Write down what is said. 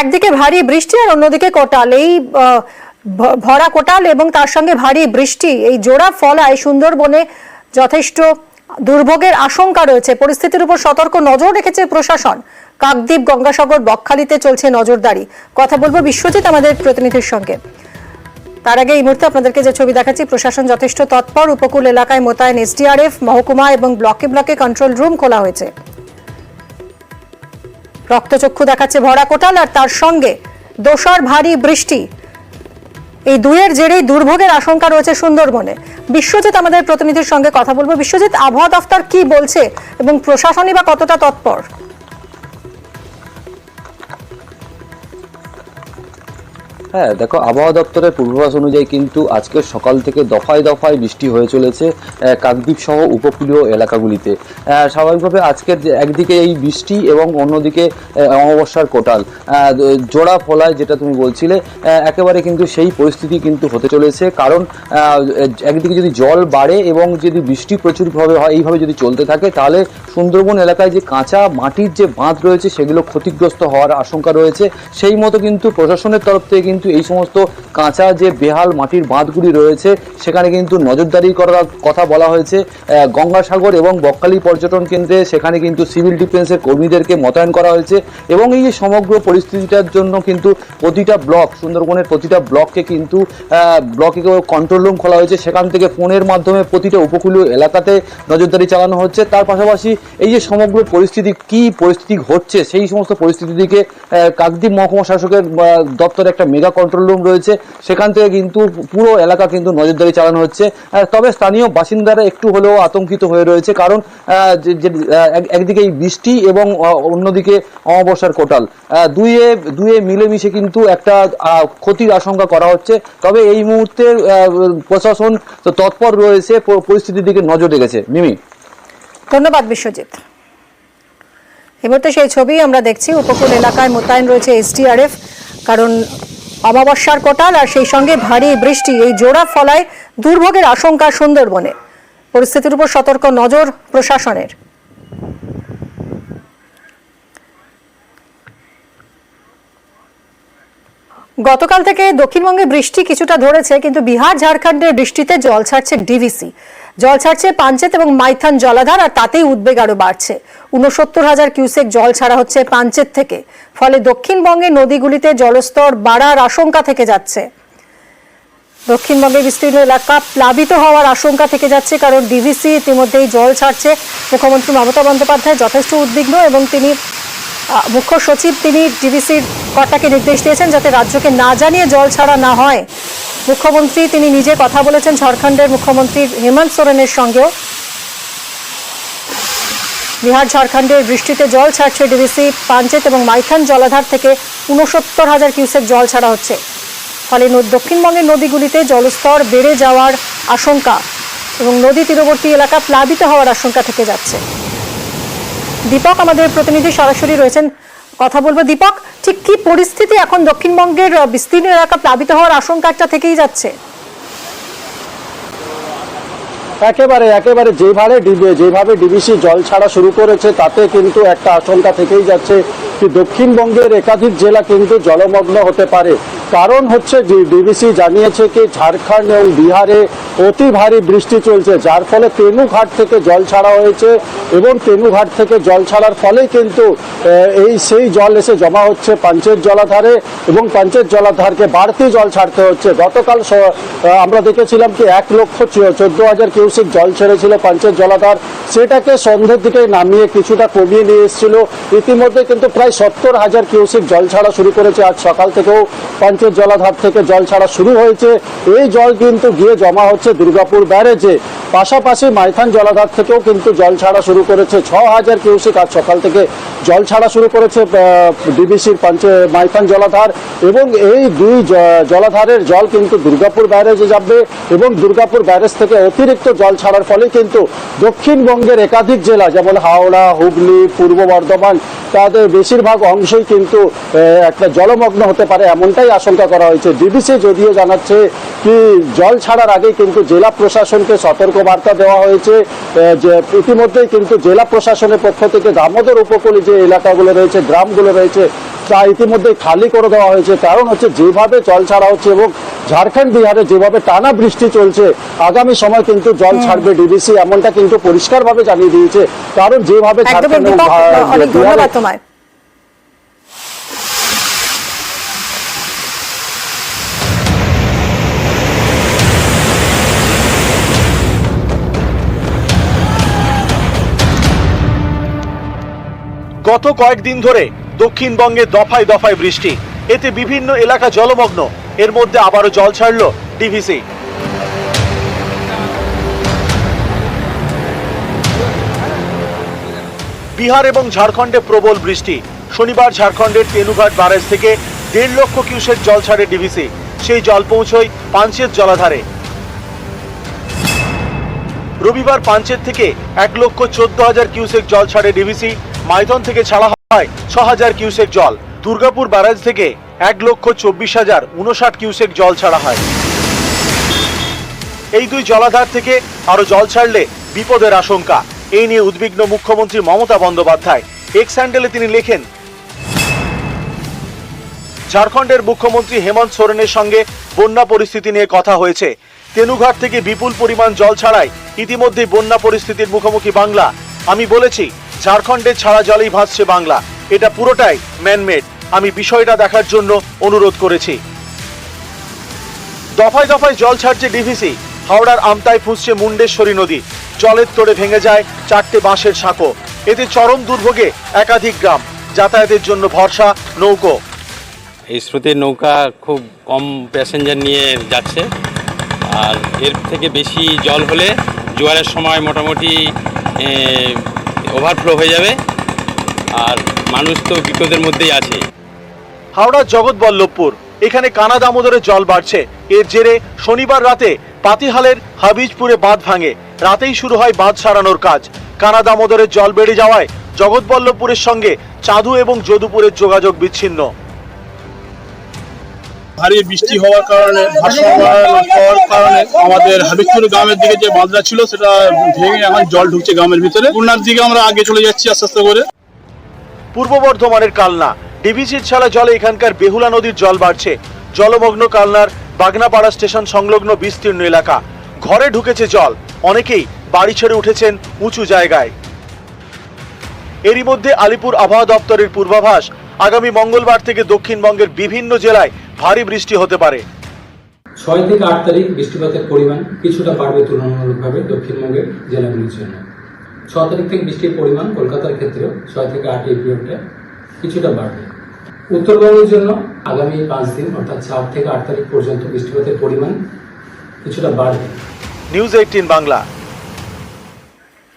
একদিকে ভারী বৃষ্টি আর অন্যদিকে কোটাল, এই ভরা কোটাল এবং তার সঙ্গে ভারী বৃষ্টি, এই জোড়া ফলায় সুন্দরবনে যথেষ্ট দুর্ভোগের আশঙ্কা রয়েছে। পরিস্থিতির উপর সতর্ক নজর রেখেছে প্রশাসন। কাকদ্বীপ, গঙ্গাসাগর, বকখালিতে চলছে নজরদারি। কথা বলবো বিশ্বজিৎ আমাদের প্রতিনিধির সঙ্গে। তার আগে এই মুহূর্তে আপনাদেরকে যে ছবি দেখাচ্ছি, প্রশাসন যথেষ্ট তৎপর। উপকূল এলাকায় মোতায়েন এসডিআরএফ, মহকুমা এবং ব্লকে ব্লকে কন্ট্রোল রুম খোলা হয়েছে। রক্তচক্ষু দেখাচ্ছে ভরা কোটাল আর তার সঙ্গে দোসর ভারী বৃষ্টি। এই দুয়ের জেরেই দুর্ভোগের আশঙ্কা রয়েছে সুন্দরবনে। বিশ্বজিৎ আমাদের প্রতিনিধির সঙ্গে কথা বলবো। বিশ্বজিৎ, আবহাওয়া দফতর কি বলছে এবং প্রশাসনই বা কতটা তৎপর? হ্যাঁ দেখো, আবহাওয়া দপ্তরের পূর্বাভাস অনুযায়ী কিন্তু আজকে সকাল থেকে দফায় দফায় বৃষ্টি হয়ে চলেছে কাকদ্বীপ সহ উপকূলীয় এলাকাগুলিতে। স্বাভাবিকভাবে আজকের একদিকে এই বৃষ্টি এবং অন্যদিকে অমাবস্যার কোটাল জোড়া ফলায়, যেটা তুমি বলছিলে, একেবারে কিন্তু সেই পরিস্থিতি কিন্তু হতে চলেছে। কারণ একদিকে যদি জল বাড়ে এবং যদি বৃষ্টি প্রচুরভাবে হয়, এইভাবে যদি চলতে থাকে, তাহলে সুন্দরবন এলাকায় যে কাঁচা মাটির যে বাঁধ রয়েছে সেগুলো ক্ষতিগ্রস্ত হওয়ার আশঙ্কা রয়েছে। সেই মতো কিন্তু প্রশাসনের তরফ থেকে কিন্তু এই সমস্ত কাঁচা যে বেহাল মাটির বাঁধগুলি রয়েছে সেখানে কিন্তু নজরদারি করার কথা বলা হয়েছে। গঙ্গাসাগর এবং বকখালি পর্যটন কেন্দ্রে সেখানে কিন্তু সিভিল ডিফেন্সের কর্মীদেরকে মোতায়েন করা হয়েছে এবং এই যে সমগ্র পরিস্থিতিটার জন্য কিন্তু প্রতিটা ব্লক, সুন্দরবনের প্রতিটা ব্লককে কিন্তু ব্লকে কন্ট্রোল রুম খোলা হয়েছে। সেখান থেকে ফোনের মাধ্যমে প্রতিটা উপকূলীয় এলাকাতে নজরদারি চালানো হচ্ছে। তার পাশাপাশি এই যে সমগ্র পরিস্থিতি, কি পরিস্থিতি ঘটছে, সেই সমস্ত পরিস্থিতি দিকে কাকদ্বীপ মহকুমা শাসকের দপ্তরে একটা মেগা কন্ট্রোল রুম রয়েছে, সেখান থেকে কিন্তু পুরো এলাকা কিন্তু নজরদারি চালানো হচ্ছে। তবে স্থানীয় বাসিন্দারা একটু হলেও আতঙ্কিত হয়ে রয়েছে, কারণ একদিকে এই বৃষ্টি এবং অন্যদিকে অমাবস্যার কোটাল, দুয়ে মিলেমিশে কিন্তু একটা ক্ষতির আশঙ্কা করা হচ্ছে। তবে এই মুহূর্তে প্রশাসন তৎপর রয়েছে, পরিস্থিতির দিকে নজর রেখেছে। মিমি, ধন্যবাদ বিশ্বজিৎ। এই মুহূর্তে সেই ছবি আমরা দেখছি। উপকূল এলাকায় মোতায়েন রয়েছে এসডিআরএফ, কারণ অমাবস্যার কোটাল আর সেই সঙ্গে ভারী বৃষ্টি, এই জোড়া ফলায় দুর্ভোগের আশঙ্কা সুন্দরবনে। পরিস্থিতির উপর সতর্ক নজর প্রশাসনের। গতকাল থেকে দক্ষিণবঙ্গে বৃষ্টি কিছুটা ধরেছে, কিন্তু বিহার ঝাড়খণ্ডের বৃষ্টিতে জল ছাড়ছে ডিভিসি, জল ছাড়ছে পাঞ্চেত এবং মাইথন জলাধার, আর তাতেই উদ্বেগ আরো বাড়ছে। ৬৯,০০০ কিউসেক জল ছাড়া হচ্ছে পাঞ্চেত থেকে। ফলে দক্ষিণবঙ্গের নদীগুলিতে জলস্তর বাড়ার আশঙ্কা থেকে যাচ্ছে। দক্ষিণবঙ্গের বিস্তীর্ণ এলাকা প্লাবিত হওয়ার আশঙ্কা থেকে যাচ্ছে, কারণ ডিভিসি ইতিমধ্যেই জল ছাড়ছে। মুখ্যমন্ত্রী মমতা বন্দ্যোপাধ্যায় যথেষ্ট উদ্বিগ্ন এবং তিনি মুখ্য সচিব, তিনি ডিভিসির কর্তাকে নির্দেশ দিয়েছেন যাতে রাজ্যকে না জানিয়ে জল ছাড়া না হয়। মুখ্যমন্ত্রী তিনি নিজে কথা বলেছেন ঝাড়খণ্ডের মুখ্যমন্ত্রী হেমন্ত সোরেনের সঙ্গেও। বিহার ঝাড়খণ্ডের বৃষ্টিতে জল ছাড়ছে ডিভিসি, পাঞ্চেত এবং মাইথন জলাধার থেকে ৬৯,০০০ কিউসেক জল ছাড়া হচ্ছে। ফলে দক্ষিণবঙ্গের নদীগুলিতে জলস্তর বেড়ে যাওয়ার আশঙ্কা এবং নদী তীরবর্তী এলাকা প্লাবিত হওয়ার আশঙ্কা থেকে যাচ্ছে। দীপক আমাদের প্রতিনিধি সরাসরি রয়েছেন, কথা বলবো। দীপক, ঠিক কি পরিস্থিতি এখন? দক্ষিণবঙ্গের বিস্তীর্ণ এলাকা প্লাবিত হওয়ার আশঙ্কা একটা থেকেই যাচ্ছে। একেবারে যেভাবে ডিভিসি জল ছাড়া শুরু করেছে, তাতে কিন্তু একটা আশঙ্কা থেকেই যাচ্ছে কি দক্ষিণবঙ্গের একাধিক জেলা কিন্তু জলমগ্ন হতে পারে। কারণ হচ্ছে ডিভিসি জানিয়েছে কি ঝাড়খণ্ড এবং বিহারে অতি ভারী বৃষ্টি চলছে, যার ফলে তেনুঘাট থেকে জল ছাড়া হয়েছে এবং তেনুঘাট থেকে জল ছাড়ার ফলে কিন্তু সেই জল এসে জমা হচ্ছে পাঞ্চেত জলাধারে এবং পাঞ্চেত জলাধারকে বাড়তি জল ছাড়তে হচ্ছে। গতকাল আমরা দেখেছিলাম কি ১,১৪,০০০ কিউসেক জল ছেড়েছিল পাঞ্চেত জলাধার, সেটাকে সন্ধ্যের দিকে নামিয়ে কিছুটা কমিয়ে নিয়ে এসেছিল। ইতিমধ্যে কিন্তু প্রায় ৭০,০০০ কিউসেক জল ছাড়া শুরু করেছে। আজ সকাল থেকেও পাঞ্চেত জলাধার থেকে জল ছাড়া শুরু হয়েছে। এই জল কিন্তু গিয়ে জমা হচ্ছে দুর্গাপুর ব্যারেজে। পাশাপাশি মাইথন জলাধার থেকেও কিন্তু জল ছাড়া শুরু করেছে। ৬,০০০ কিউসেক আজ সকাল থেকে জল ছাড়া শুরু করেছে ডিভিসির মাইথন জলাধার, এবং এই দুই জলাধারের জল কিন্তু দুর্গাপুর ব্যারেজে যাবে এবং দুর্গাপুর ব্যারেজ থেকে অতিরিক্ত জল ছাড়ার ফলে কিন্তু দক্ষিণবঙ্গের একাধিক জেলা যেমন হাওড়া, হুগলি, পূর্ব বর্ধমান, তাদের বেশিরভাগ অংশই কিন্তু একটা জলমগ্ন হতে পারে, এমনটাই আশঙ্কা করা হয়েছে। ডিভিসি যদিও জানাচ্ছে কি জল ছাড়ার আগে কিন্তু জেলা প্রশাসনকে সতর্কবার্তা দেওয়া হয়েছে যে ইতিমধ্যেই কিন্তু জেলা প্রশাসনের পক্ষ থেকে দামোদর উপকূলে যে এলাকাগুলো রয়েছে, গ্রামগুলো রয়েছে, তা ইতিমধ্যে খালি করে দেওয়া হয়েছে। কারণ হচ্ছে যেভাবে জল ছাড়া হচ্ছে এবং ঝাড়খণ্ড বিহারে যেভাবে টানা বৃষ্টি চলছে, আগামী সময় কিন্তু জল ছাড়বে ডিভিসি, এমনটা কিন্তু পরিষ্কারভাবে জানিয়ে দিয়েছে। কারণ যেভাবে একদমই ঝাড়খণ্ড দীপক, অনেক ধন্যবাদ তোমায়। গত কয়েকদিন ধরে দক্ষিণবঙ্গে দফায় দফায় বৃষ্টি, এতে বিভিন্ন এলাকা জলমগ্ন। এর মধ্যে আবারও জল ছাড়ল ডিভিসি। বিহার এবং ঝাড়খণ্ডে প্রবল বৃষ্টি। শনিবার ঝাড়খণ্ডের তেনুঘাট ব্যারেজ থেকে 1.5 লক্ষ কিউসেক জল ছাড়ে ডিভিসি। সেই জল পৌঁছয় পাঞ্চেত জলাধারে। রবিবার পাঞ্চেত থেকে 1,14,000 কিউসেক জল ছাড়ে ডিভিসি। মাইথন থেকে ছাড়া হয় 6,000 কিউসেক জল। দুর্গাপুর ব্যারেজ থেকে 1,24,059 কিউসেক জল ছাড়া হয়। এই দুই জলাধার থেকে আরো জল ছাড়লে বিপদের আশঙ্কা। এই নিয়ে উদ্বিগ্ন মুখ্যমন্ত্রী মমতা বন্দ্যোপাধ্যায়। এক্স হ্যান্ডেলে তিনি লেখেন, ঝাড়খণ্ডের মুখ্যমন্ত্রী হেমন্ত সোরেনের সঙ্গে বন্যা পরিস্থিতি নিয়ে কথা হয়েছে। তেনুঘাট থেকে বিপুল পরিমাণ জল ছাড়ায় ইতিমধ্যেই বন্যা পরিস্থিতির মুখোমুখি বাংলা। আমি বলেছি, ঝাড়খণ্ডের ছাড়া জলেই ভাসছে বাংলা, এটা পুরোটাই ম্যানমেড। আমি বিষয়টা দেখার জন্য অনুরোধ করেছি। দফায় দফায় জল ছাড়ছে ডিভিসি। হাওড়ার আমতায় ফুঁসছে মুন্ডেশ্বরী নদী। জলের তোড়ে ভেঙে যায় 4টে বাঁশের সাঁকো। এতে চরম দুর্ভোগে একাধিক গ্রাম। যাতায়াতের জন্য ভরসা নৌকো। এই স্রোতের নৌকা খুব কম প্যাসেঞ্জার নিয়ে যাচ্ছে, আর এর থেকে বেশি জল হলে জোয়ারের সময় মোটামুটি ওভারফ্লো হয়ে যাবে, আর মানুষ তো বিপদের মধ্যেই আছে। হাওড়ার জগৎবল্লভপুর, এখানে কানা দামোদরের জল বাড়ছে। এর জেরে শনিবার রাতে পাতিহালের হাবিজপুরে বাঁধ ভাঙে। রাতেই শুরু হয় বাঁধ সারানোর কাজ। কানা দামোদরের জল বেড়ে যাওয়ায় জগৎবল্লভপুরের সঙ্গে চাঁদু এবং যদুপুরের যোগাযোগ বিচ্ছিন্ন। ভারী বৃষ্টি হওয়ার কারণে আমাদের হাবিবপুর গ্রামের দিকে যে বাঁধটা ছিল সেটা ভেঙে এখন জল ঢুকছে গ্রামের ভিতরে। খুলনার দিকে আমরা আগে চলে যাচ্ছি আস্তে আস্তে করে। পূর্ব বর্ধমানের কালনা, ডিভিসির ছাড়া জলে এখানকার বেহুলা নদীর জল বাড়ছে। জলমগ্ন কালনার বাগনাপাড়া স্টেশন সংলগ্ন বিস্তীর্ণ এলাকা। ঘরে ঢুকেছে জল। অনেকেই বাড়ি ছেড়ে উঠেছেন উঁচু জায়গায়। এরই মধ্যে আলিপুর আবহাওয়া দপ্তরের পূর্বাভাস, আগামী মঙ্গলবার থেকে দক্ষিণবঙ্গের বিভিন্ন জেলায় ভারী বৃষ্টি হতে পারে। 6 থেকে 8 তারিখ বৃষ্টিপাতের পরিমাণ কিছুটা বাড়বে তুলনামূলকভাবে দক্ষিণবঙ্গের জেলাগুলির জন্য। 6 তারিখ থেকে বৃষ্টির পরিমাণ কলকাতার ক্ষেত্রেও 6 থেকে 8 এই পিরিয়ডে কিছুটা বাড়বে। উত্তরবঙ্গের জন্য আগামী 5 দিন অর্থাৎ 4 থেকে 8 তারিখ পর্যন্ত বৃষ্টিপাতের পরিমাণ কিছুটা বাড়বে। নিউজ 18 বাংলা।